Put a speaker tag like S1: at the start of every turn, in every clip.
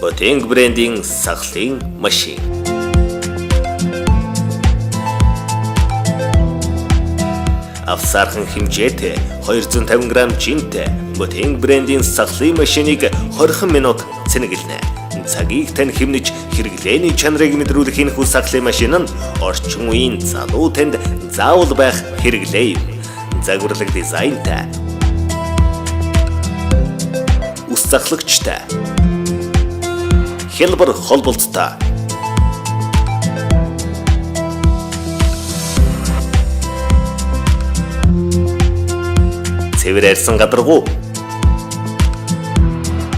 S1: Ботинг брендийн сахлын машин. Авсаархан хэмжээтэй 250 г жинтэй Ботинг брендийн сахлын машиныг 20 минут цэнэглэнэ. Цагийг тань хэмнэж хэрэглээний чанарыг мэдрүүлэх энэ хүү сахлын машин нь орчин үеийн залуу танд заавал байх хэрэглээ юм. Загварлаг дизайнтай, ус захлагчтай, хялбар холболттой, цэвэр арьсан гадаргуу,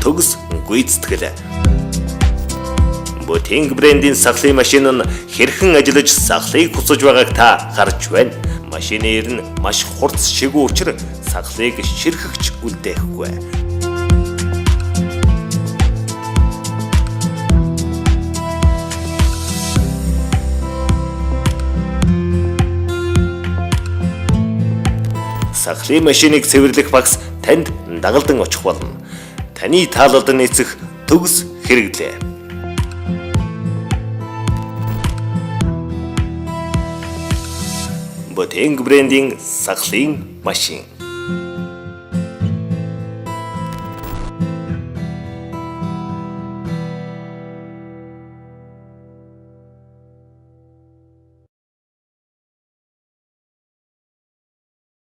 S1: төгс гүйцэтгэл. Ботинг брендийн сахлын машин нь хэрхэн ажиллаж сахлыг хүсэж байгааг та харж байна. Машины ир нь маш хурц шигүү учраа сахлыг ширхэгч үлдээхгүй. Сахлын машиныг цэвэрлэх багс танд дагалдан очих болно. Таны таалалд нийцэх төгс хэрэглээ. Ботинг брендийн сахлын машин.